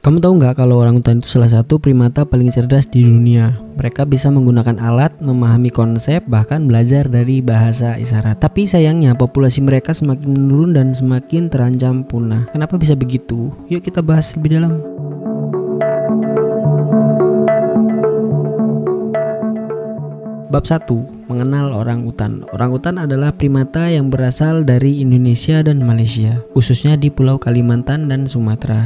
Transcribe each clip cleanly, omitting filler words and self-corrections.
Kamu tahu nggak kalau orangutan itu salah satu primata paling cerdas di dunia? Mereka bisa menggunakan alat, memahami konsep, bahkan belajar dari bahasa isyarat. Tapi sayangnya populasi mereka semakin menurun dan semakin terancam punah. Kenapa bisa begitu? Yuk kita bahas lebih dalam. Bab 1. Mengenal orangutan. Orangutan adalah primata yang berasal dari Indonesia dan Malaysia, khususnya di Pulau Kalimantan dan Sumatera.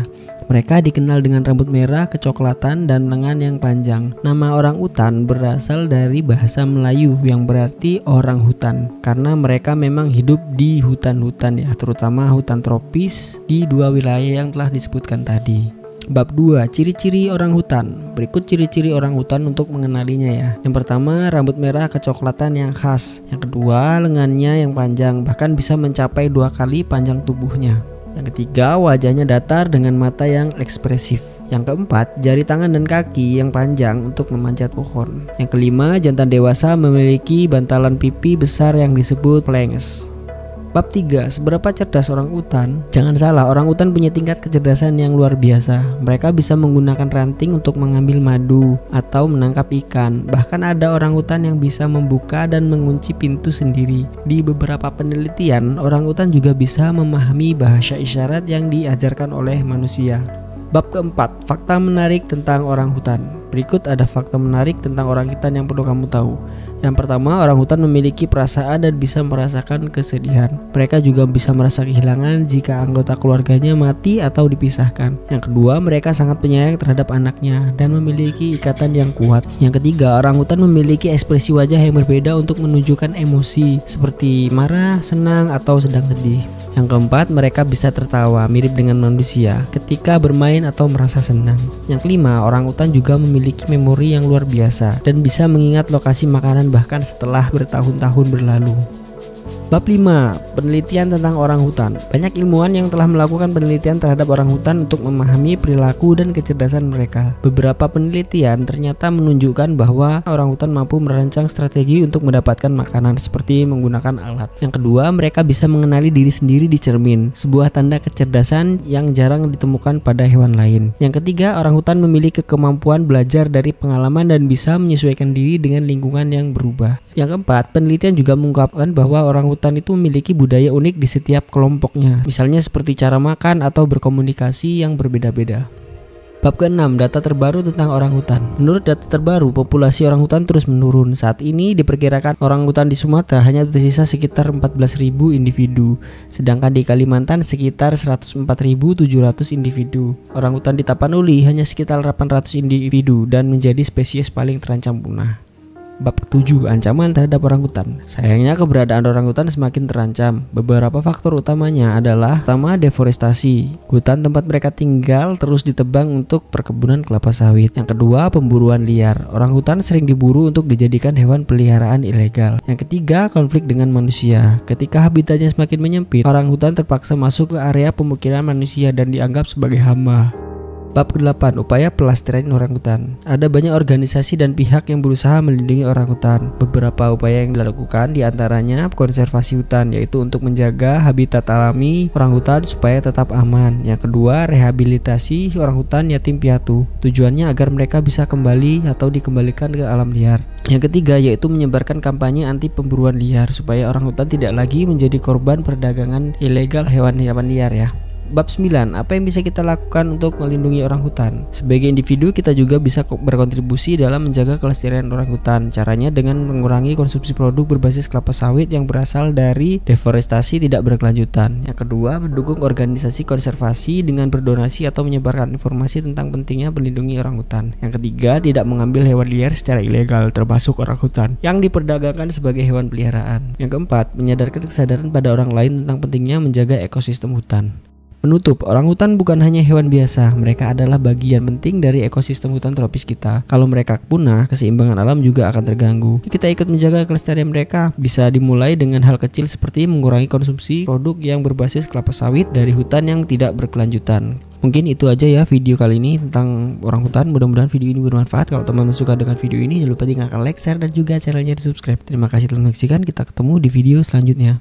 Mereka dikenal dengan rambut merah, kecoklatan, dan lengan yang panjang. Nama orangutan berasal dari bahasa Melayu yang berarti orang hutan, karena mereka memang hidup di hutan-hutan ya, terutama hutan tropis di dua wilayah yang telah disebutkan tadi. Bab 2. Ciri-ciri orang hutan. Berikut ciri-ciri orang hutan untuk mengenalinya ya. Yang pertama, rambut merah kecoklatan yang khas. Yang kedua, lengannya yang panjang, bahkan bisa mencapai 2 kali panjang tubuhnya. Yang ketiga, wajahnya datar dengan mata yang ekspresif. Yang keempat, jari tangan dan kaki yang panjang untuk memanjat pohon. Yang kelima, jantan dewasa memiliki bantalan pipi besar yang disebut phalanx. Bab 3. Seberapa cerdas orangutan? Jangan salah, orangutan punya tingkat kecerdasan yang luar biasa. Mereka bisa menggunakan ranting untuk mengambil madu atau menangkap ikan. Bahkan ada orangutan yang bisa membuka dan mengunci pintu sendiri. Di beberapa penelitian, orangutan juga bisa memahami bahasa isyarat yang diajarkan oleh manusia. Bab keempat. Fakta menarik tentang orangutan. Berikut ada fakta menarik tentang orangutan yang perlu kamu tahu. Yang pertama, orangutan memiliki perasaan dan bisa merasakan kesedihan. Mereka juga bisa merasa kehilangan jika anggota keluarganya mati atau dipisahkan. Yang kedua, mereka sangat penyayang terhadap anaknya dan memiliki ikatan yang kuat. Yang ketiga, orangutan memiliki ekspresi wajah yang berbeda untuk menunjukkan emosi seperti marah, senang, atau sedang sedih. Yang keempat, mereka bisa tertawa mirip dengan manusia ketika bermain atau merasa senang. Yang kelima, orangutan juga memiliki memori yang luar biasa dan bisa mengingat lokasi makanan bahkan setelah bertahun-tahun berlalu. Bab 5. Penelitian tentang orangutan. Banyak ilmuwan yang telah melakukan penelitian terhadap orangutan untuk memahami perilaku dan kecerdasan mereka. Beberapa penelitian ternyata menunjukkan bahwa orangutan mampu merancang strategi untuk mendapatkan makanan seperti menggunakan alat. Yang kedua, mereka bisa mengenali diri sendiri di cermin, sebuah tanda kecerdasan yang jarang ditemukan pada hewan lain. Yang ketiga, orangutan memiliki kemampuan belajar dari pengalaman dan bisa menyesuaikan diri dengan lingkungan yang berubah. Yang keempat, penelitian juga mengungkapkan bahwa orangutan itu memiliki budaya unik di setiap kelompoknya, misalnya seperti cara makan atau berkomunikasi yang berbeda-beda. Bab ke-6. Data terbaru tentang orangutan. Menurut data terbaru, populasi orangutan terus menurun. Saat ini diperkirakan orangutan di Sumatera hanya tersisa sekitar 14.000 individu, sedangkan di Kalimantan sekitar 104.700 individu. Orangutan di Tapanuli hanya sekitar 800 individu dan menjadi spesies paling terancam punah. Bab 7. Ancaman terhadap orangutan. Sayangnya keberadaan orangutan semakin terancam. Beberapa faktor utamanya adalah: pertama, deforestasi. Hutan tempat mereka tinggal terus ditebang untuk perkebunan kelapa sawit. Yang kedua, pemburuan liar. Orangutan sering diburu untuk dijadikan hewan peliharaan ilegal. Yang ketiga, konflik dengan manusia. Ketika habitatnya semakin menyempit, orangutan terpaksa masuk ke area pemukiman manusia dan dianggap sebagai hama. Bab ke-8. Upaya pelestarian orangutan. Ada banyak organisasi dan pihak yang berusaha melindungi orangutan. Beberapa upaya yang dilakukan diantaranya konservasi hutan, yaitu untuk menjaga habitat alami orangutan supaya tetap aman. Yang kedua, rehabilitasi orangutan yatim piatu. Tujuannya agar mereka bisa kembali atau dikembalikan ke alam liar. Yang ketiga, yaitu menyebarkan kampanye anti pemburuan liar supaya orangutan tidak lagi menjadi korban perdagangan ilegal hewan-hewan liar ya. Bab 9. Apa yang bisa kita lakukan untuk melindungi orangutan? Sebagai individu, kita juga bisa berkontribusi dalam menjaga kelestarian orangutan. Caranya dengan mengurangi konsumsi produk berbasis kelapa sawit yang berasal dari deforestasi tidak berkelanjutan. Yang kedua, mendukung organisasi konservasi dengan berdonasi atau menyebarkan informasi tentang pentingnya melindungi orangutan. Yang ketiga, tidak mengambil hewan liar secara ilegal, termasuk orangutan yang diperdagangkan sebagai hewan peliharaan. Yang keempat, menyadarkan kesadaran pada orang lain tentang pentingnya menjaga ekosistem hutan. Penutup, orangutan bukan hanya hewan biasa, mereka adalah bagian penting dari ekosistem hutan tropis kita. Kalau mereka punah, keseimbangan alam juga akan terganggu. Kita ikut menjaga kelestarian mereka. Bisa dimulai dengan hal kecil seperti mengurangi konsumsi produk yang berbasis kelapa sawit dari hutan yang tidak berkelanjutan. Mungkin itu aja ya video kali ini tentang orangutan. Mudah-mudahan video ini bermanfaat. Kalau teman-teman suka dengan video ini, jangan lupa tinggalkan like, share, dan juga channelnya di subscribe. Terima kasih telah menyaksikan. Kita ketemu di video selanjutnya.